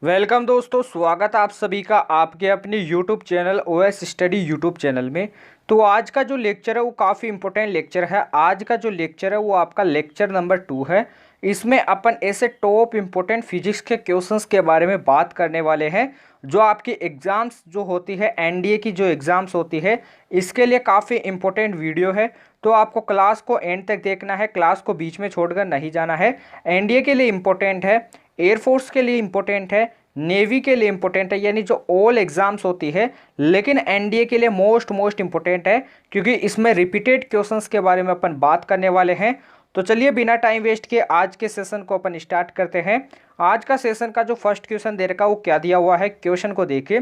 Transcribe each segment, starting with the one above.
Welcome दोस्तों, स्वागत आप सभी का आपके अपने YouTube channel OS study YouTube channel में। तो आज का जो लेक्चर है वो काफ़ी इंपॉर्टेंट लेक्चर है। आज का जो लेक्चर है वो आपका लेक्चर नंबर 2 है। इसमें अपन ऐसे टॉप इंपॉर्टेंट फिजिक्स के क्वेश्चंस के बारे में बात करने वाले हैं जो आपकी एग्ज़ाम्स जो होती है, एनडीए की जो एग्ज़ाम्स होती है, इसके लिए काफ़ी इंपॉर्टेंट वीडियो है। तो आपको क्लास को एंड तक देखना है, क्लास को बीच में छोड़कर नहीं जाना है। एनडीए के लिए इम्पोर्टेंट है, एयरफोर्स के लिए इम्पोर्टेंट है, नेवी के लिए इम्पोर्टेंट है, यानी जो ऑल एग्जाम्स होती है, लेकिन एनडीए के लिए मोस्ट इम्पोर्टेंट है क्योंकि इसमें रिपीटेड क्वेश्चंस के बारे में अपन बात करने वाले हैं। तो चलिए बिना टाइम वेस्ट किए आज के सेशन को अपन स्टार्ट करते हैं। आज का सेशन का जो फर्स्ट क्वेश्चन दे रखा है वो क्या दिया हुआ है, क्वेश्चन को देखिए।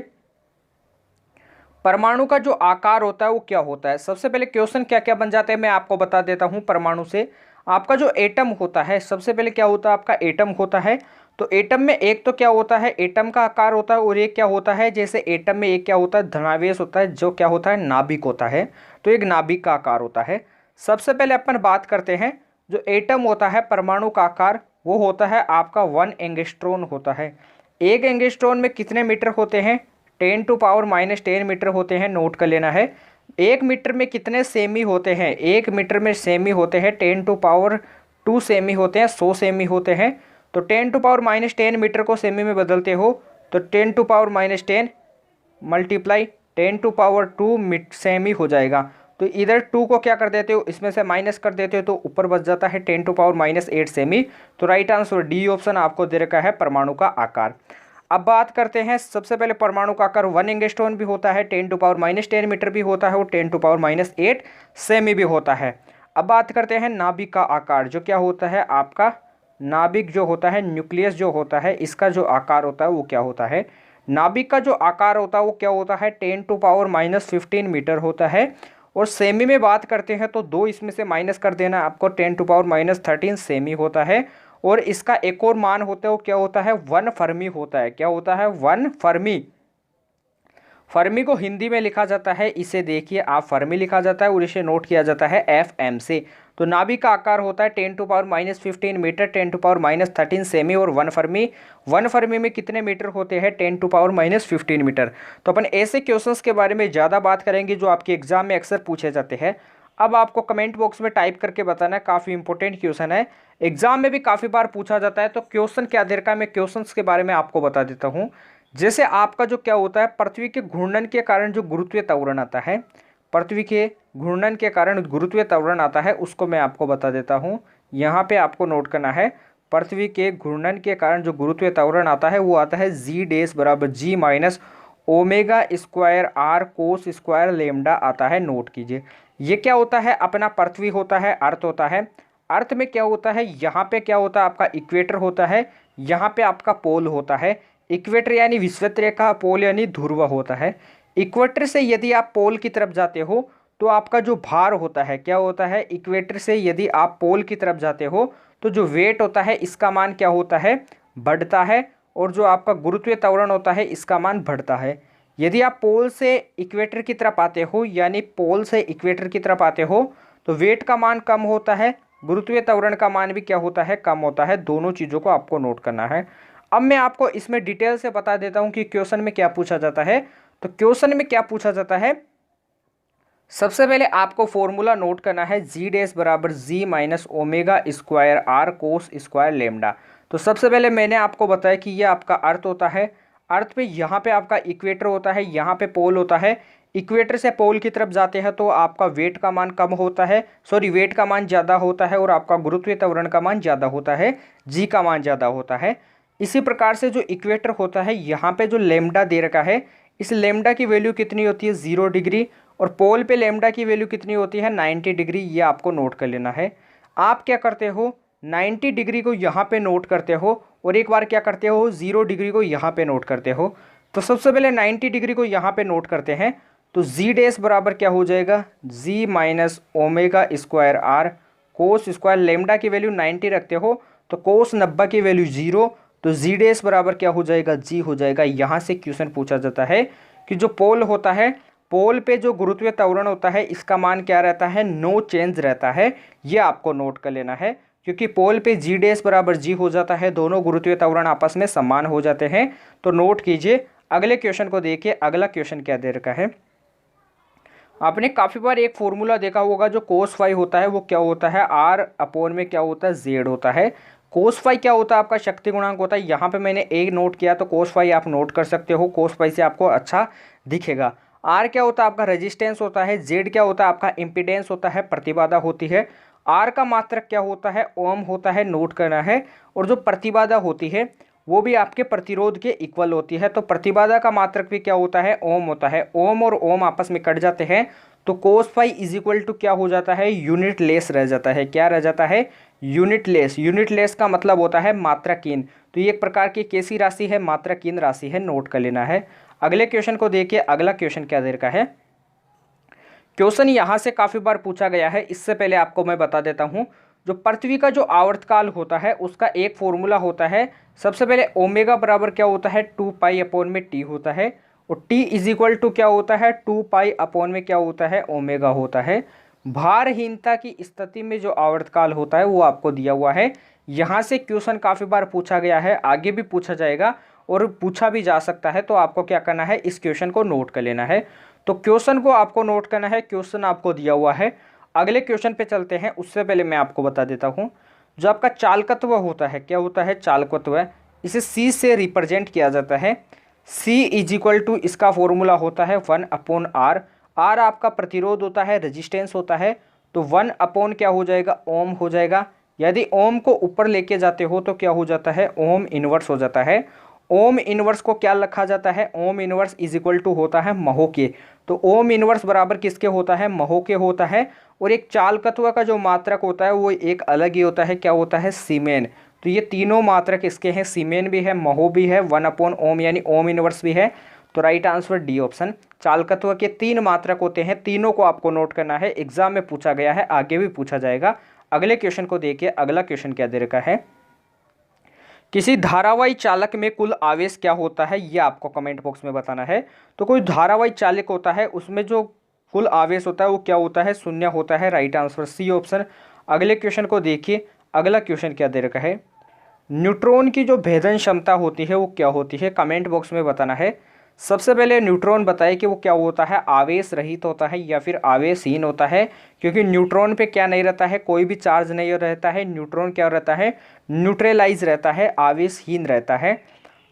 परमाणु का जो आकार होता है वो क्या होता है। सबसे पहले क्वेश्चन क्या क्या बन जाते हैं मैं आपको बता देता हूं। परमाणु से आपका जो एटम होता है, सबसे पहले क्या होता है, आपका एटम होता है। तो एटम में एक तो क्या होता है, एटम का आकार होता है, और एक क्या होता है, जैसे एटम में एक क्या होता है, धनावेश होता है, जो क्या होता है, नाभिक होता है। तो एक नाभिक का आकार होता है। सबसे पहले अपन बात करते हैं, जो एटम होता है, परमाणु का आकार वो होता है आपका 1 एंगस्ट्रॉन होता है। एक एंगस्ट्रॉन में कितने मीटर होते हैं, 10⁻⁻10 मीटर होते हैं, नोट कर लेना है। एक मीटर में कितने सेमी होते हैं, एक मीटर में सेमी होते हैं 10⁻2 सेमी होते हैं, 100 सेमी होते हैं। तो 10⁻10 मीटर को सेमी में बदलते हो तो 10⁻10 मल्टीप्लाई 10⁻2 सेमी हो जाएगा। तो इधर 2 को क्या कर देते हो, इसमें से माइनस कर देते हो तो ऊपर बच जाता है 10⁻8 सेमी। तो राइट आंसर डी ऑप्शन आपको दे रखा है, परमाणु का आकार। अब बात करते हैं, सबसे पहले परमाणु का आकार 1 एंगस्ट्रॉन भी होता है, 10⁻10 मीटर भी होता है, और 10⁻8 सेमी भी होता है। अब बात करते हैं नाभिक का आकार, जो क्या होता है आपका नाभिक जो होता है, न्यूक्लियस जो होता है, इसका जो आकार होता है वो क्या होता है। नाभिक का जो आकार होता है वो क्या होता है, 10⁻15 मीटर होता है। और सेमी में बात करते हैं तो 2 इसमें से माइनस कर देना, आपको 10⁻13 सेमी होता है। और इसका एक और मान होता है वो क्या होता है, 1 फर्मी होता है। क्या होता है, 1 फर्मी। फर्मी को हिंदी में लिखा जाता है, इसे देखिए आप, फर्मी लिखा जाता है और इसे नोट किया जाता है FM से। तो नाभिक का आकार होता है 10⁻15 मीटर, 10⁻13 सेमी, और 1 फर्मी। 1 फर्मी में कितने मीटर होते हैं, 10⁻15 मीटर। तो अपन ऐसे क्वेश्चंस के बारे में ज़्यादा बात करेंगे जो आपके एग्जाम में अक्सर पूछे जाते हैं। अब आपको कमेंट बॉक्स में टाइप करके बताना है, काफ़ी इंपॉर्टेंट क्वेश्चन है, एग्जाम में भी काफ़ी बार पूछा जाता है। तो क्वेश्चन क्या दे रखा है, मैं क्वेश्चंस के बारे में आपको बता देता हूँ। जैसे आपका जो क्या होता है, पृथ्वी के घूर्णन के कारण जो गुरुत्वीय त्वरण आता है, पृथ्वी के घूर्णन के कारण गुरुत्वीय त्वरण आता है, उसको मैं आपको बता देता हूँ। यहाँ पे आपको नोट करना है, पृथ्वी के घूर्णन के कारण जो गुरुत्वीय त्वरण आता है वो आता है G बराबर G minus omega square R cos square lambda आता है, नोट कीजिए। ये क्या होता है, अपना पृथ्वी होता है, अर्थ होता है। अर्थ में क्या होता है, यहाँ पे क्या होता है, आपका इक्वेटर होता है, यहाँ पे आपका पोल होता है। इक्वेटर यानी विषुवत रेखा, पोल यानी ध्रुव होता है। इक्वेटर से यदि आप पोल की तरफ जाते हो तो आपका जो भार होता है, क्या होता है, इक्वेटर से यदि आप पोल की तरफ जाते हो तो जो वेट होता है इसका मान क्या होता है, बढ़ता है। और जो आपका गुरुत्वीय त्वरण होता है इसका मान बढ़ता है। यदि आप पोल से इक्वेटर की तरफ आते हो, यानी पोल से इक्वेटर की तरफ आते हो, तो वेट का मान कम होता है, गुरुत्वीय त्वरण का मान भी क्या होता है, कम होता है। दोनों चीज़ों को आपको नोट करना है। अब मैं आपको इसमें डिटेल से बता देता हूं कि क्वेश्चन में क्या पूछा जाता है। तो क्वेश्चन में क्या पूछा जाता है, सबसे पहले आपको फॉर्मूला नोट करना है, G बराबर G minus omega square R cos square lambda. तो सबसे पहले मैंने आपको बताया कि ये आपका अर्थ होता है। अर्थ पे यहाँ पे आपका इक्वेटर होता है, यहाँ पे पोल होता है। इक्वेटर से पोल की तरफ जाते हैं तो आपका वेट का मान कम होता है, सॉरी वेट का मान ज़्यादा होता है, और आपका गुरुत्वीय त्वरण का मान ज़्यादा होता है, जी का मान ज़्यादा होता है। इसी प्रकार से जो इक्वेटर होता है, यहाँ पे जो लेमडा दे रखा है, इस लेमडा की वैल्यू कितनी होती है, 0 डिग्री। और पोल पे लेमडा की वैल्यू कितनी होती है, 90 डिग्री। ये आपको नोट कर लेना है। आप क्या करते हो, 90 डिग्री को यहाँ पे नोट करते हो, और एक बार क्या करते हो, 0 डिग्री को यहाँ पे नोट करते हो। तो सबसे पहले 90 डिग्री को यहाँ पे नोट करते हैं, तो G बराबर क्या हो जाएगा, G minus omega square R cos square, lambda की वैल्यू 90 रखते हो तो कोस 90 की वैल्यू 0, तो G बराबर क्या हो जाएगा, G हो जाएगा। यहाँ से क्वेश्चन पूछा जाता है कि जो पोल होता है, पोल पे जो गुरुत्वीय त्वरण होता है इसका मान क्या रहता है, नो चेंज रहता है। ये आपको नोट कर लेना है, क्योंकि पोल पे जी डैश बराबर जी हो जाता है, दोनों गुरुत्वीय त्वरण आपस में समान हो जाते हैं। तो नोट कीजिए। अगले क्वेश्चन को देखिए। अगला क्वेश्चन क्या दे रखा है, आपने काफ़ी बार एक फॉर्मूला देखा होगा, जो कोस फाई होता है वो क्या होता है, आर अपोन में क्या होता है, जेड होता है। कोस फाई क्या होता है, आपका शक्ति गुणांक होता है। यहाँ पे मैंने एक नोट किया, तो कोस फाई आप नोट कर सकते हो, कोस फाई से आपको अच्छा दिखेगा। आर क्या होता है, आपका रेजिस्टेंस होता है। जेड क्या होता है, आपका इम्पिडेंस होता है, प्रतिबाधा होती है। आर का मात्रक क्या होता है, ओम होता है, नोट करना है। और जो प्रतिबाधा होती है वो भी आपके प्रतिरोध के इक्वल होती है। तो प्रतिबाधा का मात्रक भी क्या होता है, ओम होता है। ओम और ओम आपस में कट जाते हैं, तो cos phi is equal to क्या हो जाता है, यूनिट लेस रह जाता है। क्या रह जाता है, यूनिट लेस। यूनिट लेस का मतलब होता है मात्राकीन। तो ये एक प्रकार की कैसी राशि है, मात्राकीन राशि है, नोट कर लेना है। अगले क्वेश्चन को देखिए। अगला क्वेश्चन क्या दे रखा है, क्वेश्चन यहाँ से काफ़ी बार पूछा गया है। इससे पहले आपको मैं बता देता हूँ, जो पृथ्वी का जो आवर्तकाल होता है उसका एक फॉर्मूला होता है। सबसे पहले ओमेगा बराबर क्या होता है, 2 पाई अपॉन में टी होता है। और टी इज इक्वल टू क्या होता है, 2 पाई अपॉन में क्या होता है, ओमेगा होता है। भारहीनता की स्थिति में जो आवर्तकाल होता है वो आपको दिया हुआ है। यहाँ से क्वेश्चन काफ़ी बार पूछा गया है, आगे भी पूछा जाएगा और पूछा भी जा सकता है। तो आपको क्या करना है, इस क्वेश्चन को नोट कर लेना है। तो क्वेश्चन को आपको नोट करना है, क्वेश्चन आपको दिया हुआ है। अगले क्वेश्चन पे चलते हैं, उससे पहले मैं आपको बता देता हूँ, जो आपका चालकत्व होता है, क्या होता है, चालकत्व, इसे सी से रिप्रेजेंट किया जाता है। सी इज इक्वल टू, इसका फॉर्मूला होता है 1 अपॉन आर। आर आपका प्रतिरोध होता है, रेजिस्टेंस होता है। तो 1 अपॉन क्या हो जाएगा, ओम हो जाएगा। यदि ओम को ऊपर लेके जाते हो तो क्या हो जाता है, ओम इनवर्स हो जाता है। ओम इनवर्स को क्या लिखा जाता है, ohm inverse is equal to होता है महो के। तो ओम इनवर्स बराबर किसके होता है, महो के होता है। और एक चालकत्व का जो मात्रक होता है वो एक अलग ही होता है, क्या होता है, सीमेन। तो ये तीनों मात्रक इसके हैं, सीमेन भी है, महो भी है, 1 अपॉन ओम यानी ओम इनवर्स भी है। तो राइट आंसर डी ऑप्शन। चालकत्व के 3 मात्रक होते हैं, तीनों को आपको नोट करना है, एग्जाम में पूछा गया है, आगे भी पूछा जाएगा। अगले क्वेश्चन को देखिए। अगला क्वेश्चन क्या दे रखा है, किसी धारावाही चालक में कुल आवेश क्या होता है, ये आपको कमेंट बॉक्स में बताना है। तो कोई धारावाही चालक होता है, उसमें जो कुल आवेश होता है वो क्या होता है, शून्य होता है। Right answer C option. अगले क्वेश्चन को देखिए। अगला क्वेश्चन क्या दे रखा है, न्यूट्रॉन की जो भेदन क्षमता होती है वो क्या होती है, कमेंट बॉक्स में बताना है। सबसे पहले न्यूट्रॉन बताए कि वो क्या होता है, आवेश रहित होता है या फिर आवेशहीन होता है। क्योंकि न्यूट्रॉन पे क्या नहीं रहता है, कोई भी चार्ज नहीं रहता है। न्यूट्रॉन क्या रहता है, न्यूट्रलाइज रहता है, आवेशहीन रहता है।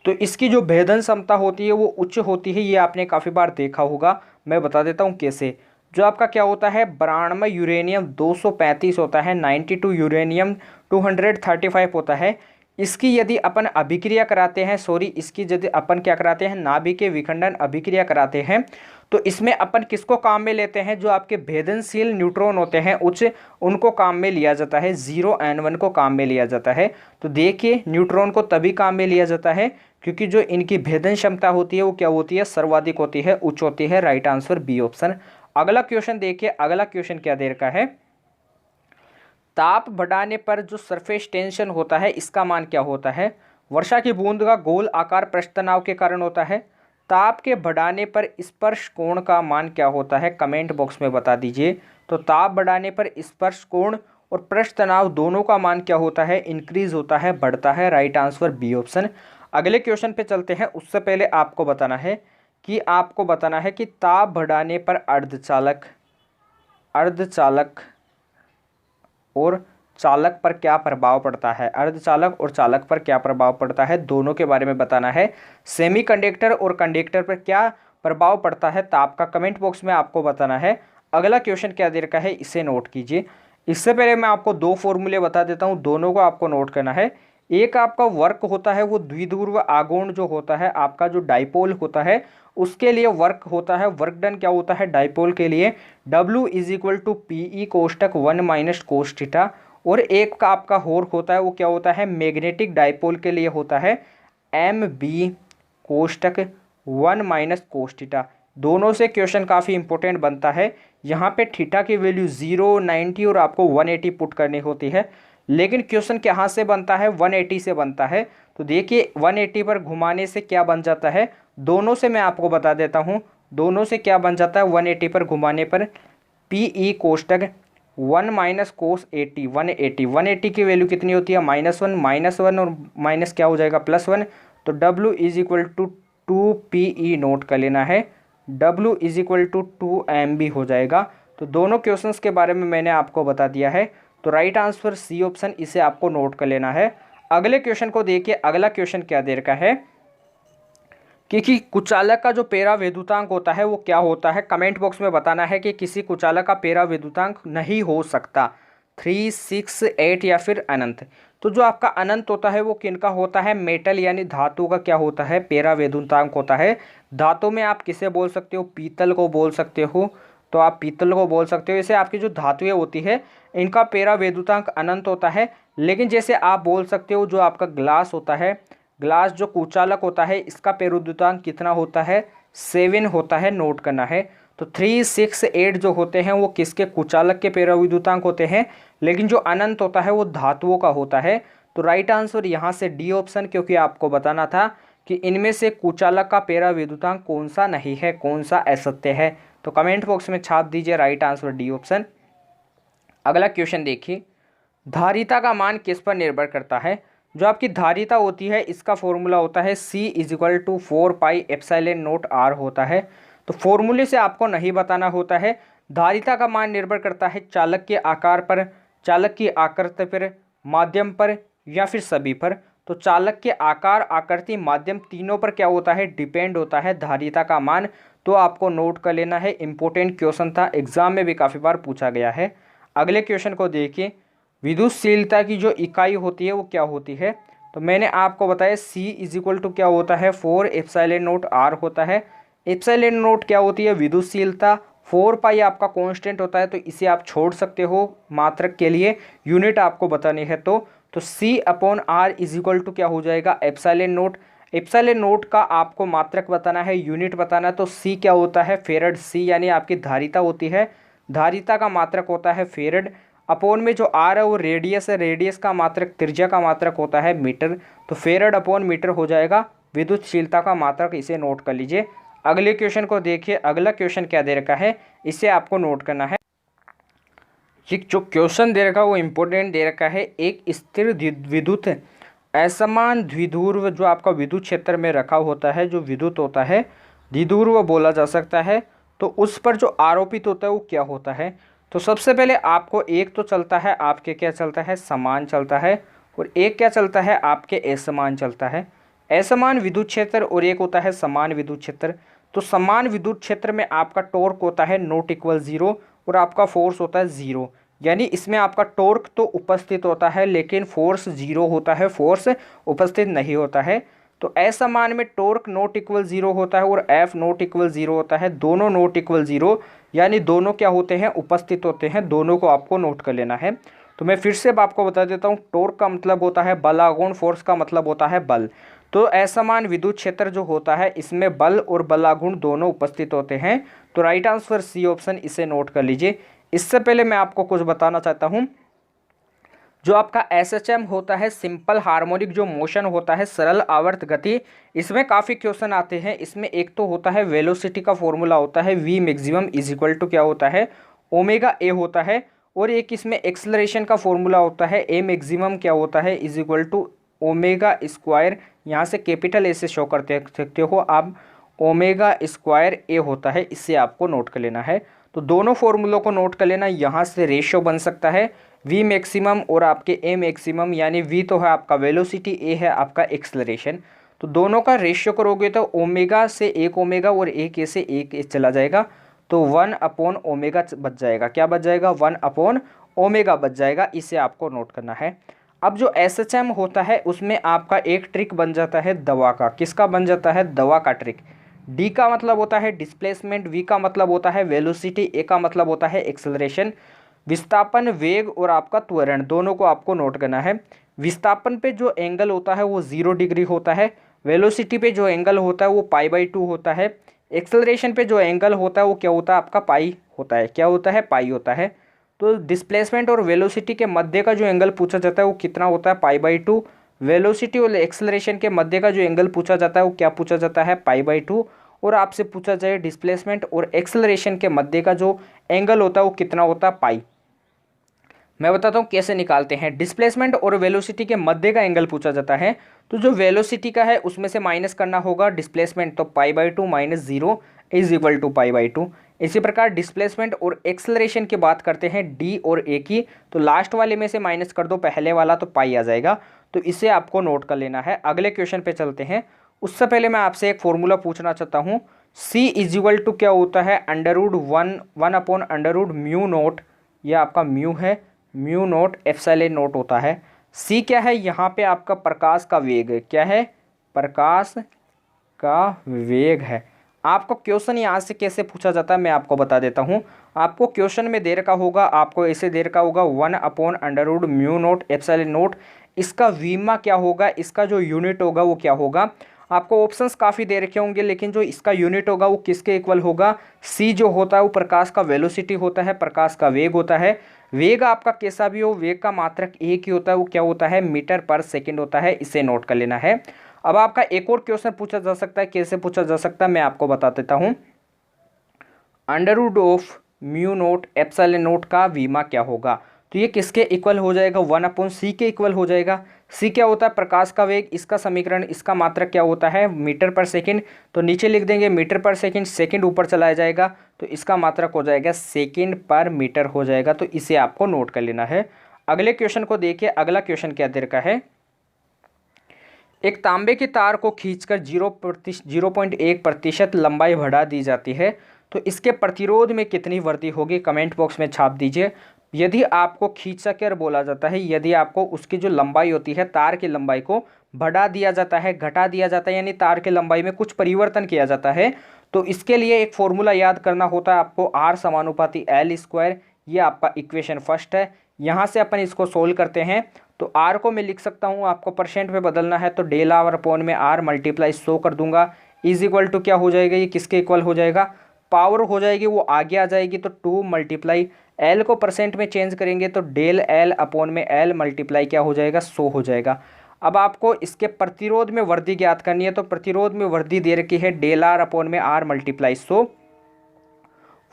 तो इसकी जो भेदन क्षमता होती है वो उच्च होती है, ये आपने काफ़ी बार देखा होगा। मैं बता देता हूँ कैसे। जो आपका क्या होता है, 92 यूरेनियम 235 होता है, 92 यूरेनियम 235 होता है। इसकी यदि अपन अभिक्रिया कराते हैं, इसकी यदि अपन क्या कराते हैं, नाभिकीय विखंडन अभिक्रिया कराते हैं, तो इसमें अपन किसको काम में लेते हैं, जो आपके भेदनशील न्यूट्रॉन होते हैं उच्च, उनको काम में लिया जाता है। 0 n 1 को काम में लिया जाता है। तो देखिए, न्यूट्रॉन को तभी काम में लिया जाता है क्योंकि जो इनकी भेदन क्षमता होती है वो क्या होती है, सर्वाधिक होती है, उच्च होती है। Right answer B option. अगला क्वेश्चन देखिए। अगला क्वेश्चन क्या दे रखा है, ताप बढ़ाने पर जो सरफेस टेंशन होता है इसका मान क्या होता है। वर्षा की बूंद का गोल आकार पृष्ठ तनाव के कारण होता है। ताप के बढ़ाने पर स्पर्श कोण का मान क्या होता है, कमेंट बॉक्स में बता दीजिए। तो ताप बढ़ाने पर स्पर्श कोण और पृष्ठ तनाव दोनों का मान क्या होता है, इंक्रीज होता है, बढ़ता है। Right answer B option. अगले क्वेश्चन पे चलते हैं। उससे पहले आपको बताना है कि ताप बढ़ाने पर अर्धचालक और चालक पर क्या प्रभाव पड़ता है। अर्धचालक और चालक पर क्या प्रभाव पड़ता है, दोनों के बारे में बताना है। सेमीकंडक्टर और कंडक्टर पर क्या प्रभाव पड़ता है ताप का, कमेंट बॉक्स में आपको बताना है। अगला क्वेश्चन क्या दे रखा है, इसे नोट कीजिए। इससे पहले मैं आपको 2 फॉर्मूले बता देता हूँ, दोनों को आपको नोट करना है। एक आपका वर्क होता है वो द्विध्रुव आघूर्ण जो होता है, आपका जो डाइपोल होता है उसके लिए वर्क होता है। वर्क डन क्या होता है डाइपोल के लिए, W is equal to PE कोष्टक 1 माइनस कोस थीटा। और एक का आपका होर होता है वो क्या होता है, मैग्नेटिक डाइपोल के लिए होता है MB कोष्टक 1 माइनस कोस थीटा। दोनों से क्वेश्चन काफ़ी इंपॉर्टेंट बनता है। यहाँ पे थीटा की वैल्यू 0, 90 और आपको 180 पुट करनी होती है। लेकिन क्वेश्चन कहाँ से बनता है, 180 से बनता है। तो देखिए 180 पर घुमाने से क्या बन जाता है, दोनों से मैं आपको बता देता हूँ। दोनों से क्या बन जाता है, 180 पर घुमाने पर PE कोष्टक 1 माइनस कोस 80, 180, 180 की वैल्यू कितनी होती है -1, -1 और माइनस क्या हो जाएगा +1, तो W is equal to 2PE note कर लेना है, W is equal to 2 MB हो जाएगा। तो दोनों क्वेश्चंस के बारे में मैंने आपको बता दिया है, तो राइट आंसर सी ऑप्शन, इसे आपको नोट कर लेना है। अगले क्वेश्चन को देखिए, अगला क्वेश्चन क्या दे रखा है कि कुचालक का जो पेरा विद्युतांक होता है वो क्या होता है। कमेंट बॉक्स में बताना है कि किसी कुचालक का पेरा विद्युतांक नहीं हो सकता 3, 6, 8 या फिर अनंत। तो जो आपका अनंत होता है वो किनका होता है, मेटल यानी धातु का क्या होता है, पेरा विद्युतांक होता है। धातु में आप किसे बोल सकते हो, पीतल को बोल सकते हो, तो आप पीतल को बोल सकते हो। जैसे आपकी जो धातुएं होती है इनका पेरा विद्युतांक अनंत होता है। लेकिन जैसे आप बोल सकते हो जो आपका ग्लास होता है, ग्लास जो कुचालक होता है इसका पेरा विद्युतांक कितना होता है, 7 होता है, नोट करना है। तो 3, 6, 8 जो होते हैं वो किसके, कुचालक के पेरा विद्युतांक होते हैं। लेकिन जो अनंत होता है वो धातुओं का होता है। तो राइट आंसर यहाँ से डी ऑप्शन, क्योंकि आपको बताना था कि इनमें से कुचालक का पेरा विद्युतांक कौन सा नहीं है, कौन सा असत्य है। तो कमेंट बॉक्स में छाप दीजिए राइट आंसर डी ऑप्शन। अगला क्वेश्चन देखिए, धारिता का मान किस पर निर्भर करता है। जो आपकी धारिता होती है इसका फॉर्मूला होता है C is equal to 4πε0r होता है। तो फॉर्मूले से आपको नहीं बताना होता है। धारिता का मान निर्भर करता है चालक के आकार पर, चालक की आकृति पर, माध्यम पर या फिर सभी पर। तो चालक के आकार, आकृति, माध्यम तीनों पर क्या होता है, डिपेंड होता है धारिता का मान। तो आपको नोट कर लेना है, इंपॉर्टेंट क्वेश्चन था, एग्जाम में भी काफ़ी बार पूछा गया है। अगले क्वेश्चन को देखिए, विद्युतशीलता की जो इकाई होती है वो क्या होती है। तो मैंने आपको बताया C इज इक्वल टू क्या होता है, 4ε0r होता है। ε0 क्या होती है, विद्युतशीलता। 4π आपका कांस्टेंट होता है, तो इसे आप छोड़ सकते हो मात्रक के लिए, यूनिट आपको बतानी है। तो C/r इज इक्वल टू क्या हो जाएगा, ε0। ε0 का आपको मात्रक बताना है, यूनिट बताना है। तो C क्या होता है, फेरड। C यानी आपकी धारिता होती है, धारिता का मात्रक होता है फेरड। अपोन में जो आर है वो रेडियस है, रेडियस का मात्रक, त्रिज्या का मात्रक होता है मीटर। तो फेरड अपॉन मीटर हो जाएगा विद्युतशीलता का मात्रक, इसे नोट कर लीजिए। अगले क्वेश्चन को देखिए, अगला क्वेश्चन क्या दे रखा है, इसे आपको नोट करना है। ये जो क्वेश्चन दे रखा है वो इम्पोर्टेंट दे रखा है। एक स्थिर विद्युत असमान द्विध्रुव जो आपका विद्युत क्षेत्र में रखा होता है, जो विद्युत होता है द्विध्रुव बोला जा सकता है, तो उस पर जो आरोपित होता है वो क्या होता है। तो सबसे पहले आपको एक तो चलता है आपके क्या चलता है, समान चलता है, और एक क्या चलता है आपके असमान चलता है। असमान विद्युत क्षेत्र और एक होता है समान विद्युत क्षेत्र। तो समान विद्युत क्षेत्र में आपका टॉर्क होता है नॉट इक्वल 0 और आपका फोर्स होता है 0। यानी इसमें आपका टॉर्क तो उपस्थित होता है लेकिन फोर्स 0 होता है, फोर्स उपस्थित नहीं होता है। तो असमान में टॉर्क नॉट इक्वल 0 होता है और एफ नॉट इक्वल 0 होता है, दोनों नॉट इक्वल 0, यानी दोनों क्या होते हैं, उपस्थित होते हैं। दोनों को आपको नोट कर लेना है। तो मैं फिर से आपको बता देता हूँ, टॉर्क का मतलब होता है बलागुण, फोर्स का मतलब होता है बल। तो असमान विद्युत क्षेत्र जो होता है इसमें बल और बलागुण दोनों उपस्थित होते हैं। तो राइट आंसर सी ऑप्शन, इसे नोट कर लीजिए। इससे पहले मैं आपको कुछ बताना चाहता हूँ, जो आपका SHM होता है, सिंपल हार्मोनिक जो मोशन होता है, सरल आवर्त गति, इसमें काफ़ी क्वेश्चन आते हैं। इसमें एक तो होता है वेलोसिटी का फॉर्मूला होता है V maximum is equal to क्या होता है, ओमेगा ए होता है, और एक इसमें एक्सलरेशन का फॉर्मूला होता है A मैक्सिमम क्या होता है, is equal to omega square, यहाँ से कैपिटल ए से शो करते सकते हो आप, ओमेगा स्क्वायर ए होता है, इससे आपको नोट कर लेना है। तो दोनों फॉर्मूलों को नोट कर लेना, यहाँ से रेशियो बन सकता है V मैक्सिमम और आपके A मैक्सिमम, यानी V तो है आपका वेलोसिटी, A है आपका एक्सलरेशन। तो दोनों का रेशियो करोगे तो ओमेगा से एक ओमेगा और एक ए से एक ए चला जाएगा, तो 1/ओमेगा बच जाएगा। क्या बच जाएगा, 1/ओमेगा बच जाएगा, इसे आपको नोट करना है। अब जो SHM होता है उसमें आपका एक ट्रिक बन जाता है दवा का। किसका बन जाता है, दवा का ट्रिक। D का मतलब होता है डिस्प्लेसमेंट, V का मतलब होता है वेलोसिटी, A का मतलब होता है एक्सेलरेशन। विस्थापन, वेग और आपका त्वरण, दोनों को आपको नोट करना है। विस्थापन पे जो एंगल होता है वो 0 डिग्री होता है, वेलोसिटी पे जो एंगल होता है वो π/2 होता है, एक्सेलरेशन पे जो एंगल होता है वो क्या होता है आपका पाई होता है, क्या होता है, पाई होता है। तो डिस्प्लेसमेंट और वेलोसिटी के मध्य का जो एंगल पूछा जाता है वो कितना होता है, π/2। वेलोसिटी और एक्सेलरेशन के मध्य का जो एंगल पूछा जाता है वो क्या पूछा जाता है, π/2। और आपसे पूछा जाए डिस्प्लेसमेंट और एक्सेलरेशन के मध्य का जो एंगल होता है वो कितना होता है, पाई। मैं बताता हूँ कैसे निकालते हैं। डिस्प्लेसमेंट और वेलोसिटी के मध्य का एंगल पूछा जाता है, तो जो वेलोसिटी का है उसमें से माइनस करना होगा डिस्प्लेसमेंट, तो π/2 - 0 इज इक्वल टू π/2। इसी प्रकार डिस्प्लेसमेंट और एक्सेलरेशन की बात करते हैं डी और ए की, तो लास्ट वाले में से माइनस कर दो पहले वाला तो पाई आ जाएगा, तो इसे आपको नोट कर लेना है। अगले क्वेश्चन पे चलते हैं। उससे पहले मैं आपसे एक फॉर्मूला पूछना चाहता हूँ। सी इज इक्वल टू क्या होता है, √1/√μ0, यह आपका म्यू है, μ0 एप्सिलॉन नोट होता है। सी क्या है, यहाँ पे आपका प्रकाश का वेग है, क्या है, प्रकाश का वेग है। आपको क्वेश्चन यहाँ से कैसे पूछा जाता है मैं आपको बता देता हूँ। आपको क्वेश्चन में देर का होगा, आपको ऐसे देर का होगा 1/√μ0 एप्सिलॉन नोट। इसका वीमा क्या होगा, इसका जो यूनिट होगा वो क्या होगा। आपको ऑप्शंस काफ़ी दे रखे होंगे, लेकिन जो इसका यूनिट होगा वो किसके इक्वल होगा। सी जो होता है वो प्रकाश का वेलोसिटी होता है, प्रकाश का वेग होता है। वेग आपका कैसा भी हो, वेग का मात्रक एक ही होता है, वो क्या होता है, मीटर पर सेकंड होता है। इसे नोट कर लेना है। अब आपका एक और क्वेश्चन पूछा जा सकता है, कैसे पूछा जा सकता है मैं आपको बता देता हूँ। √μ0 एप्सिलॉन नोट का वीमा क्या होगा, तो ये किसके इक्वल हो जाएगा, 1/c के इक्वल हो जाएगा। c क्या होता है, प्रकाश का वेग, इसका समीकरण, इसका मात्रक क्या होता है, मीटर पर सेकंड, तो नीचे लिख देंगे मीटर पर सेकंड, सेकंड ऊपर चलाया जाएगा तो इसका मात्रक हो जाएगा सेकंड पर मीटर हो जाएगा, तो इसे आपको नोट कर लेना है। अगले क्वेश्चन को देखिए। अगला क्वेश्चन क्या दे रखा है, एक तांबे की तार को खींचकर 0.1% लंबाई बढ़ा दी जाती है, तो इसके प्रतिरोध में कितनी वृद्धि होगी, कमेंट बॉक्स में छाप दीजिए। यदि आपको खींच कर बोला जाता है, यदि आपको उसकी जो लंबाई होती है, तार की लंबाई को बढ़ा दिया जाता है, घटा दिया जाता है, यानी तार की लंबाई में कुछ परिवर्तन किया जाता है, तो इसके लिए एक फॉर्मूला याद करना होता है आपको, R=L²। ये आपका इक्वेशन फर्स्ट है। यहाँ से अपन इसको सोल्व करते हैं, तो R को मैं लिख सकता हूँ, आपको परसेंट में बदलना है तो ΔR/R मल्टीप्लाई 100 कर दूंगा, इज इक्वल टू क्या हो जाएगा, ये किसके इक्वल हो जाएगा, पावर हो जाएगी वो आगे आ जाएगी, तो 2 × L को परसेंट में चेंज करेंगे तो ΔL/L मल्टीप्लाई क्या हो जाएगा, 100 हो जाएगा। अब आपको इसके प्रतिरोध में वृद्धि ज्ञात करनी है, तो प्रतिरोध में वृद्धि दे रखी है ΔR/R मल्टीप्लाई 100।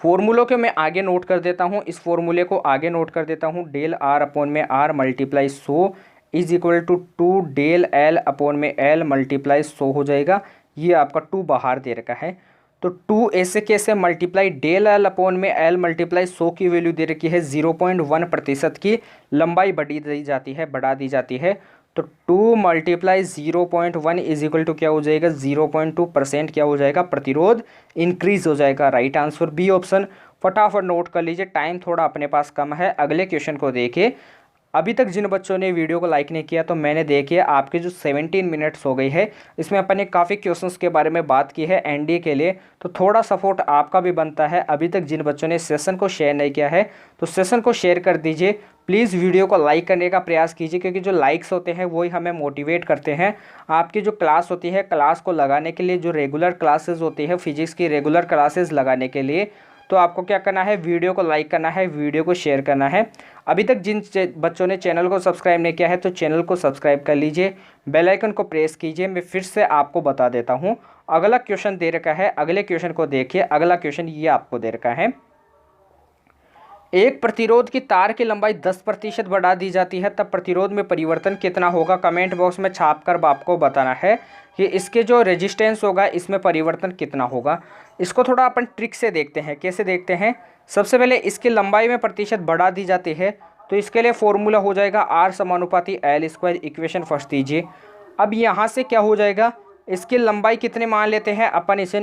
फॉर्मूलों को मैं आगे नोट कर देता हूँ, इस फॉर्मूले को आगे नोट कर देता हूँ, ΔR/R multiply 100 is equal to 2 ΔL/L multiply 100 हो जाएगा। ये आपका 2 बाहर दे रखा है, तो 2 ऐसे कैसे मल्टीप्लाई, ΔL/L मल्टीप्लाई 100 की वैल्यू दे रखी है 0.1% की लंबाई बढ़ी दी जाती है, बढ़ा दी जाती है, तो 2 × 0.1 इज इक्वल टू क्या हो जाएगा, 0.2% क्या हो जाएगा, प्रतिरोध इंक्रीज हो जाएगा। Right answer B option. फटाफट नोट कर लीजिए, टाइम थोड़ा अपने पास कम है। अगले क्वेश्चन को देखिए। अभी तक जिन बच्चों ने वीडियो को लाइक नहीं किया, तो मैंने देखिए आपके जो 17 मिनट्स हो गई है, इसमें अपन ने काफ़ी क्वेश्चंस के बारे में बात की है एनडीए के लिए, तो थोड़ा सपोर्ट आपका भी बनता है। अभी तक जिन बच्चों ने सेशन को शेयर नहीं किया है, तो सेशन को शेयर कर दीजिए। प्लीज़ वीडियो को लाइक करने का प्रयास कीजिए, क्योंकि जो लाइक्स होते हैं वही हमें मोटिवेट करते हैं। आपकी जो क्लास होती है, क्लास को लगाने के लिए, जो रेगुलर क्लासेस होती है फिजिक्स की रेगुलर क्लासेस लगाने के लिए, तो आपको क्या करना है, वीडियो को लाइक करना है, वीडियो को शेयर करना है। अभी तक जिन बच्चों ने चैनल को सब्सक्राइब नहीं किया है, तो चैनल को सब्सक्राइब कर लीजिए, बेल आइकन को प्रेस कीजिए। मैं फिर से आपको बता देता हूँ, अगला क्वेश्चन दे रखा है, अगले क्वेश्चन को देखिए। अगला क्वेश्चन ये आपको दे रखा है, एक प्रतिरोध की तार की लंबाई 10% बढ़ा दी जाती है, तब प्रतिरोध में परिवर्तन कितना होगा। कमेंट बॉक्स में छापकर आपको बताना है कि इसके जो रेजिस्टेंस होगा इसमें परिवर्तन कितना होगा। इसको थोड़ा अपन ट्रिक से देखते हैं, कैसे देखते हैं। सबसे पहले इसकी लंबाई में प्रतिशत बढ़ा दी जाती है, तो इसके लिए फॉर्मूला हो जाएगा R=L²। इक्वेशन फर्स्ट दीजिए। अब यहाँ से क्या हो जाएगा, इसकी लंबाई कितने मान लेते हैं अपन इसे,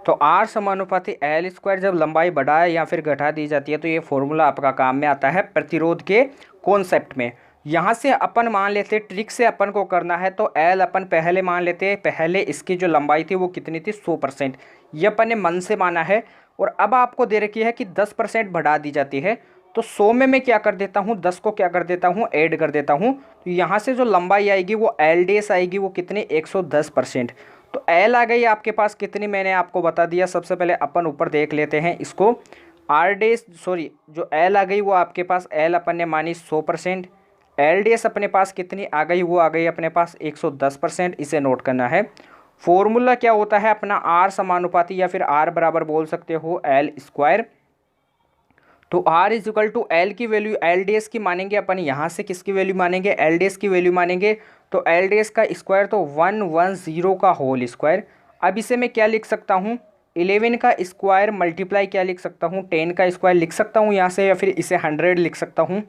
तो R=L² जब लंबाई बढ़ाए या फिर घटा दी जाती है, तो ये फॉर्मूला आपका काम में आता है प्रतिरोध के कॉन्सेप्ट में। यहाँ से अपन मान लेते, ट्रिक से अपन को करना है, तो L अपन पहले मान लेते हैं, पहले इसकी जो लंबाई थी वो कितनी थी, 100%, ये अपन ने मन से माना है। और अब आपको दे रखी है कि 10% बढ़ा दी जाती है, तो 100 में मैं क्या कर देता हूँ, 10 को क्या कर देता हूँ, ऐड कर देता हूँ, तो यहाँ से जो लंबाई आएगी वो L' आएगी, वो कितनी, 110%। तो L आ गई आपके पास कितनी, मैंने आपको बता दिया। सबसे पहले अपन ऊपर देख लेते हैं इसको, जो L आ गई वो आपके पास, L अपन ने मानी 100%, L' अपने पास कितनी आ गई, वो आ गई अपने पास 110%। इसे नोट करना है। फॉर्मूला क्या होता है अपना, R समानुपाती या फिर R बराबर बोल सकते हो L²। तो R is equal to L की वैल्यू एल डी एस की मानेंगे अपन, यहाँ से किसकी वैल्यू मानेंगे, एल डी एस की वैल्यू मानेंगे। तो एल डी एस का स्क्वायर तो 110 का होल स्क्वायर। अब इसे मैं क्या लिख सकता हूँ, 11 का स्क्वायर मल्टीप्लाई क्या लिख सकता हूँ, 10 का स्क्वायर लिख सकता हूँ यहाँ से, या फिर इसे 100 लिख सकता हूँ।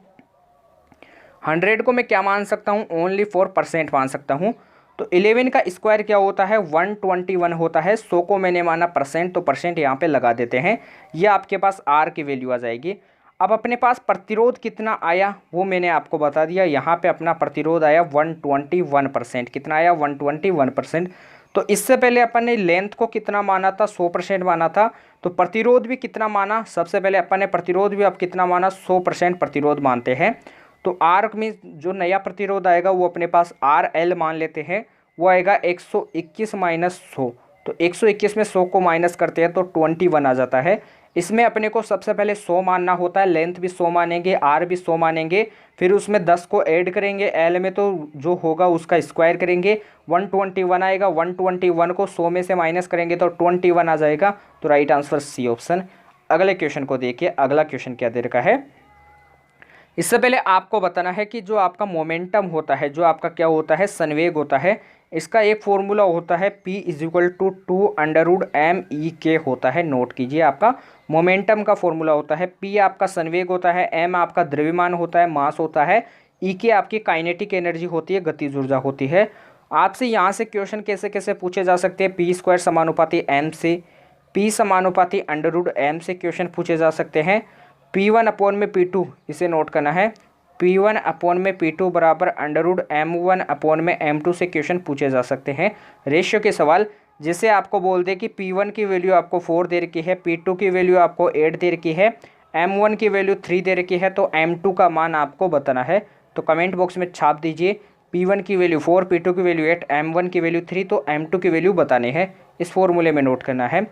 100 को मैं क्या मान सकता हूँ, ओनली 4% मान सकता हूँ। तो 11 का स्क्वायर क्या होता है, 121 होता है। 100 को मैंने माना परसेंट, तो परसेंट यहाँ पे लगा देते हैं। ये आपके पास आर की वैल्यू आ जाएगी। अब अपने पास प्रतिरोध कितना आया वो मैंने आपको बता दिया। यहाँ पे अपना प्रतिरोध आया 121%। कितना आया, 121%। तो इससे पहले अपन ने लेंथ को कितना माना था, 100% माना था। तो प्रतिरोध भी कितना माना, सबसे पहले अपन ने प्रतिरोध भी अब कितना माना, 100% प्रतिरोध मानते हैं। तो आर में जो नया प्रतिरोध आएगा वो अपने पास आर एल मान लेते हैं, वो आएगा 121 माइनस 100। तो 121 में 100 को माइनस करते हैं तो 21 आ जाता है। इसमें अपने को सबसे पहले 100 मानना होता है, लेंथ भी 100 मानेंगे, आर भी 100 मानेंगे, फिर उसमें 10 को ऐड करेंगे एल में, तो जो होगा उसका स्क्वायर करेंगे, 121 आएगा। 121 को 100 में से माइनस करेंगे तो 21 आ जाएगा। तो राइट आंसर सी ऑप्शन। अगले क्वेश्चन को देखिए, अगला क्वेश्चन क्या दे रखा है। इससे पहले आपको बताना है कि जो आपका मोमेंटम होता है, जो आपका क्या होता है, संवेग होता है, इसका एक फॉर्मूला होता है P is equal to 2√m/e होता है। नोट कीजिए, आपका मोमेंटम का फॉर्मूला होता है, P आपका संवेग होता है, m आपका द्रव्यमान होता है, मास होता है, E आपकी काइनेटिक एनर्जी होती है, गतिज ऊर्जा होती है। आपसे यहाँ से क्वेश्चन कैसे कैसे पूछे जा सकते हैं, P² समानुपाती m से, P समानुपाती √m से क्वेश्चन पूछे जा सकते हैं। P1/P2 इसे नोट करना है, P1/P2 बराबर √m1/m2 से क्वेश्चन पूछे जा सकते हैं। रेशियो के सवाल, जैसे आपको बोल दे कि P1 की वैल्यू आपको 4 दे रखी है, P2 की वैल्यू आपको 8 दे रखी है, M1 की वैल्यू 3 दे रखी है, तो M2 का मान आपको बताना है। तो कमेंट बॉक्स में छाप दीजिए, P1 की वैल्यू 4, P2 की वैल्यू 8, M1 की वैल्यू 3, तो M2 की वैल्यू बताने हैं। इस फॉर्मूले में नोट करना है।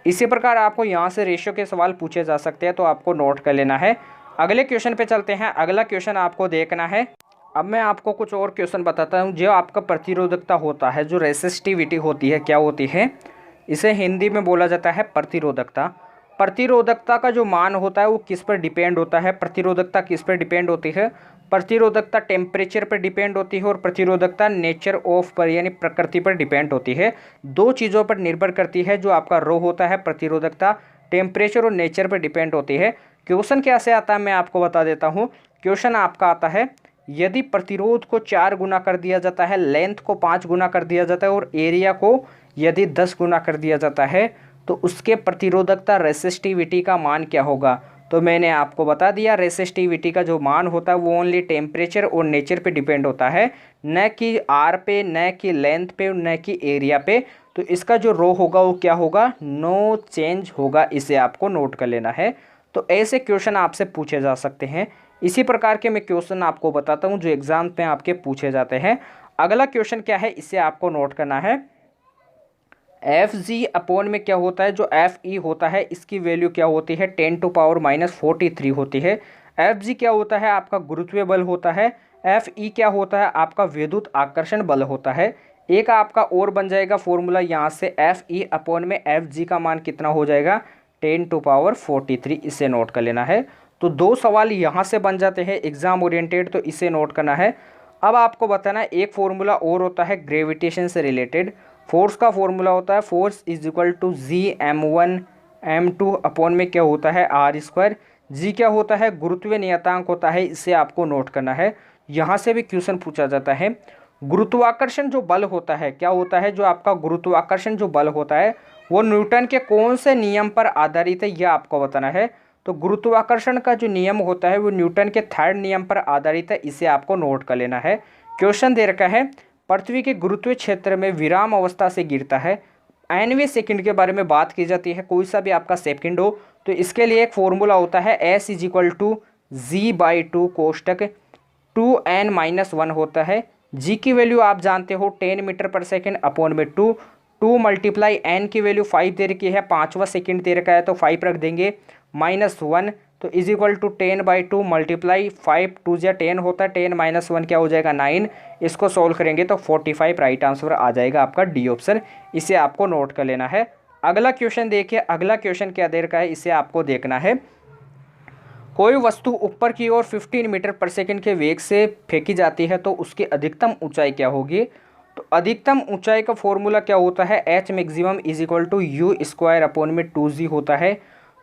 इसी प्रकार आपको यहाँ से रेशियो के सवाल पूछे जा सकते हैं, तो आपको नोट कर लेना है। अगले क्वेश्चन पे चलते हैं। अगला क्वेश्चन आपको देखना है। अब मैं आपको कुछ और क्वेश्चन बताता हूँ। जो आपका प्रतिरोधकता होता है, जो रेसिस्टिविटी होती है, क्या होती है, इसे हिंदी में बोला जाता है प्रतिरोधकता। प्रतिरोधकता का जो मान होता है वो किस पर डिपेंड होता है, प्रतिरोधकता किस पर डिपेंड होती है, प्रतिरोधकता टेम्परेचर पर डिपेंड होती है, और प्रतिरोधकता नेचर ऑफ पर यानी प्रकृति पर डिपेंड होती है। दो चीज़ों पर निर्भर करती है। जो आपका रो होता है प्रतिरोधकता टेम्परेचर और नेचर पर डिपेंड होती है। क्वेश्चन कैसे आता है मैं आपको बता देता हूँ। क्वेश्चन आपका आता है, यदि प्रतिरोध को 4 गुना कर दिया जाता है, लेंथ को 5 गुना कर दिया जाता है, और एरिया को यदि 10 गुना कर दिया जाता है, तो उसके प्रतिरोधकता रेसिस्टिविटी का मान क्या होगा। तो मैंने आपको बता दिया, रेसिस्टिविटी का जो मान होता है वो ओनली टेम्परेचर और नेचर पे डिपेंड होता है, न कि आर पे, न कि लेंथ पे, न कि एरिया पे। तो इसका जो रो होगा वो क्या होगा, नो चेंज होगा। इसे आपको नोट कर लेना है। तो ऐसे क्वेश्चन आपसे पूछे जा सकते हैं। इसी प्रकार के मैं क्वेश्चन आपको बताता हूँ जो एग्जाम में आपके पूछे जाते हैं। अगला क्वेश्चन क्या है, इसे आपको नोट करना है। Fg/, में क्या होता है, जो Fe होता है इसकी वैल्यू क्या होती है, 10⁻⁻43 होती है। Fg क्या होता है, आपका गुरुत्वीय बल होता है। Fe क्या होता है, आपका विद्युत आकर्षण बल होता है। एक आपका और बन जाएगा फॉर्मूला यहाँ से, Fe/ में Fg का मान कितना हो जाएगा, 10⁻43। इसे नोट कर लेना है। तो दो सवाल यहाँ से बन जाते हैं एग्जाम ओरिएंटेड, तो इसे नोट करना है। अब आपको बताना है, एक फॉर्मूला और होता है ग्रेविटेशन से रिलेटेड। फोर्स का फॉर्मूला होता है, force is equal to Gm1m2 में क्या होता है, r²। जी क्या होता है, गुरुत्वीय नियतांक होता है। इसे आपको नोट करना है। यहाँ से भी क्वेश्चन पूछा जाता है। गुरुत्वाकर्षण जो बल होता है, क्या होता है, जो आपका गुरुत्वाकर्षण जो बल होता है वो न्यूटन के कौन से नियम पर आधारित है, यह आपको बताना है। तो गुरुत्वाकर्षण का जो नियम होता है वो न्यूटन के 3rd नियम पर आधारित है। इसे आपको नोट कर लेना है। क्वेश्चन दे रखा है, पृथ्वी के गुरुत्वीय क्षेत्र में विराम अवस्था से गिरता है। 9वें सेकंड के बारे में बात की जाती है, कोई सा भी आपका सेकंड हो। तो इसके लिए एक फॉर्मूला होता है, S = G/2 कोष्टक 2n-1 होता है। G की वैल्यू आप जानते हो 10 मीटर पर सेकेंड अपॉन में 2 × n की वैल्यू 5 दे रखी है, 5वां सेकंड दे रखा है तो 5 रख देंगे, -1 तो = 10/2 × 5 2 या 10 होता है, 10 - 1 क्या हो जाएगा, 9। इसको सॉल्व करेंगे तो 45 राइट आंसर आ जाएगा आपका डी ऑप्शन। इसे आपको नोट कर लेना है। अगला क्वेश्चन देखिए। अगला क्वेश्चन क्या दे रखा है, इसे आपको देखना है। कोई वस्तु ऊपर की ओर 15 मीटर पर सेकंड के वेग से फेंकी जाती है तो उसकी अधिकतम ऊंचाई क्या होगी। तो अधिकतम ऊंचाई का फॉर्मूला क्या होता है, H maximum is equal to U square upon में 2g होता है।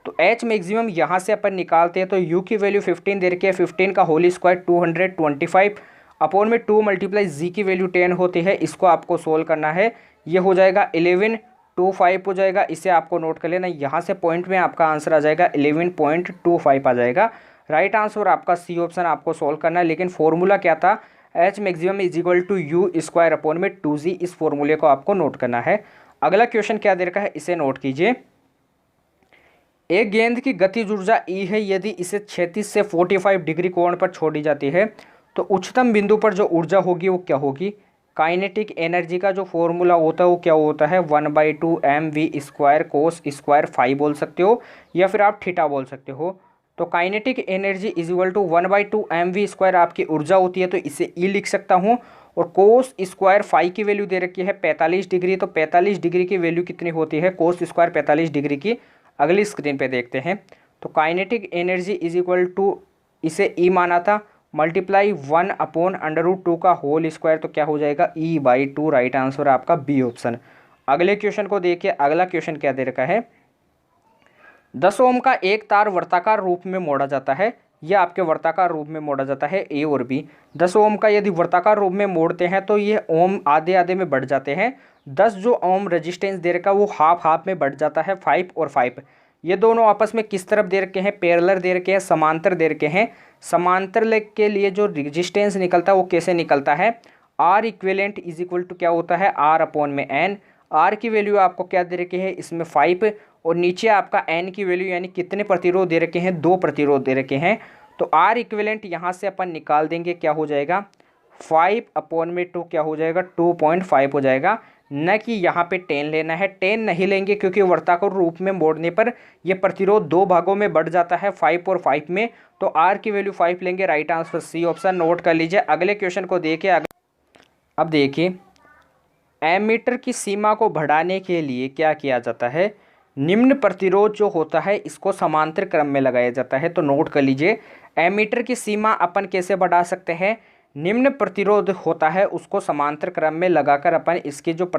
तो एच मैक्सिमम यहाँ से अपन निकालते हैं तो यू की वैल्यू 15 दे रखी है, 15 का होल स्क्वायर 225 अपॉन में 2 मल्टीप्लाई जी की वैल्यू 10 होती है। इसको आपको सोल्व करना है, ये हो जाएगा 1125 हो जाएगा। इसे आपको नोट कर लेना, यहाँ से पॉइंट में आपका आंसर आ जाएगा 11.25 आ जाएगा। राइट आंसर आपका सी ऑप्शन आपको सोल्व करना है। लेकिन फॉर्मूला क्या था, H maximum is equal to U square upon में 2g, इस फॉर्मूले को आपको नोट करना है। अगला क्वेश्चन क्या दे रखा है, इसे नोट कीजिए। एक गेंद की गतिज ऊर्जा ई है, यदि इसे 36 से 45 डिग्री कोण पर छोड़ी जाती है तो उच्चतम बिंदु पर जो ऊर्जा होगी वो क्या होगी। काइनेटिक एनर्जी का जो फॉर्मूला होता है वो क्या होता है, 1/2 mv² कोस स्क्वायर फाई बोल सकते हो या फिर आप थीटा बोल सकते हो। तो kinetic energy is equal to 1/2 mv² आपकी ऊर्जा होती है, तो इसे ई लिख सकता हूँ। और कोस स्क्वायर फाई की वैल्यू दे रखी है 45 डिग्री, तो 45 डिग्री की वैल्यू कितनी होती है, कोस स्क्वायर 45 डिग्री की। अगली स्क्रीन पे देखते हैं। तो kinetic energy is equal to, इसे ई माना था, मल्टीप्लाई 1/√2 का होल स्क्वायर, तो क्या हो जाएगा E/2। राइट आंसर आपका बी ऑप्शन। अगले क्वेश्चन को देखिए। अगला क्वेश्चन क्या दे रखा है, 10 ओम का एक तार वर्ताकार रूप में मोड़ा जाता है, यह आपके वर्ताकार रूप में मोड़ा जाता है ए और बी। 10 ओम का यदि वर्ताकार रूप में मोड़ते हैं तो ये ओम आधे आधे में बढ़ जाते हैं। 10 जो ओम रेजिस्टेंस दे रखा है वो हाफ हाफ में बढ़ जाता है, 5 और 5। ये दोनों आपस में किस तरफ दे रखे हैं, पैरेलल दे रखे हैं, समांतर दे रखे हैं। समांतर लेग के लिए जो रेजिस्टेंस निकलता है वो कैसे निकलता है, R equivalent is equal to क्या होता है, आर अपॉन में एन। आर की वैल्यू आपको क्या दे रखी है, इसमें 5, और नीचे आपका एन की वैल्यू यानी कितने प्रतिरोध दे रखे हैं, 2 प्रतिरोध दे रखे हैं। तो आर इक्विवेलेंट यहाँ से अपन निकाल देंगे, क्या हो जाएगा 5 अपॉन में 2 क्या हो जाएगा 2.5 हो जाएगा। न कि यहाँ पे 10 लेना है, 10 नहीं लेंगे क्योंकि वर्ताकार रूप में मोड़ने पर ये प्रतिरोध 2 भागों में बढ़ जाता है, 5 और 5 में। तो आर की वैल्यू 5 लेंगे। Right answer C option, note कर लीजिए। अगले क्वेश्चन को देखिए। अब देखिए, एमीटर की सीमा को बढ़ाने के लिए क्या किया जाता है, निम्न प्रतिरोध जो होता है इसको समांतर क्रम में लगाया जाता है। तो नोट कर लीजिए, एमीटर की सीमा अपन कैसे बढ़ा सकते हैं, निम्न प्रतिरोध होता है उसको समांतर क्रम में लगाकर अपन इसकी जो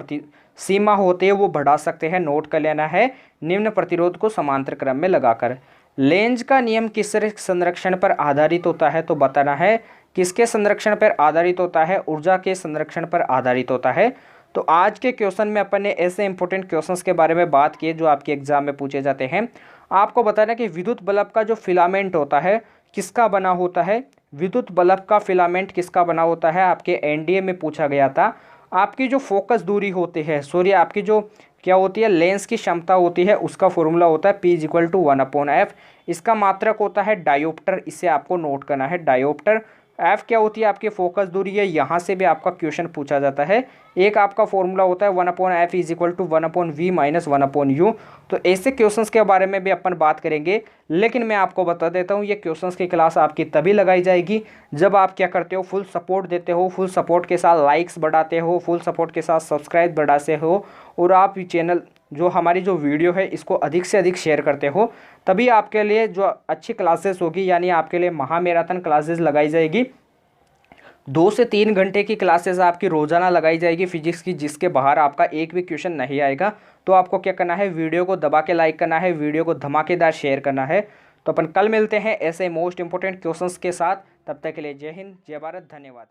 सीमा होती है वो बढ़ा सकते हैं। नोट कर लेना है, निम्न प्रतिरोध को समांतर क्रम में लगाकर। लेंज का नियम किस संरक्षण पर आधारित होता है, तो बताना है किसके संरक्षण पर आधारित होता है, ऊर्जा के संरक्षण पर आधारित होता है। तो आज के क्वेश्चन में अपन ने ऐसे इंपॉर्टेंट क्वेश्चंस के बारे में बात की जो आपके एग्जाम में पूछे जाते हैं। आपको बताना कि विद्युत बल्ब का जो फिलामेंट होता है किसका बना होता है, विद्युत बल्ब का फिलामेंट किसका बना होता है, आपके एनडीए में पूछा गया था। आपकी जो फोकस दूरी होती है, सॉरी आपकी जो क्या होती है लेंस की क्षमता होती है, उसका फॉर्मूला होता है P = 1/f। इसका मात्रक होता है डायोप्टर, इसे आपको नोट करना है डायोप्टर। एफ क्या होती है, आपकी फोकस दूरी है, यहाँ से भी आपका क्वेश्चन पूछा जाता है। एक आपका फॉर्मूला होता है 1/f = 1/v - 1/u। तो ऐसे क्वेश्चंस के बारे में भी अपन बात करेंगे। लेकिन मैं आपको बता देता हूँ, ये क्वेश्चंस की क्लास आपकी तभी लगाई जाएगी जब आप क्या करते हो, फुल सपोर्ट देते हो, फुल सपोर्ट के साथ लाइक्स बढ़ाते हो, फुल सपोर्ट के साथ सब्सक्राइब बढ़ाते हो, और आप चैनल जो हमारी जो वीडियो है इसको अधिक से अधिक शेयर करते हो। तभी आपके लिए जो अच्छी क्लासेस होगी, यानी आपके लिए महामैराथन क्लासेस लगाई जाएगी। 2 से 3 घंटे की क्लासेस आपकी रोज़ाना लगाई जाएगी फिजिक्स की, जिसके बाहर आपका एक भी क्वेश्चन नहीं आएगा। तो आपको क्या करना है, वीडियो को दबा के लाइक करना है, वीडियो को धमाकेदार शेयर करना है। तो अपन कल मिलते हैं ऐसे मोस्ट इंपॉर्टेंट क्वेश्चंस के साथ। तब तक के लिए जय हिंद, जय भारत, धन्यवाद।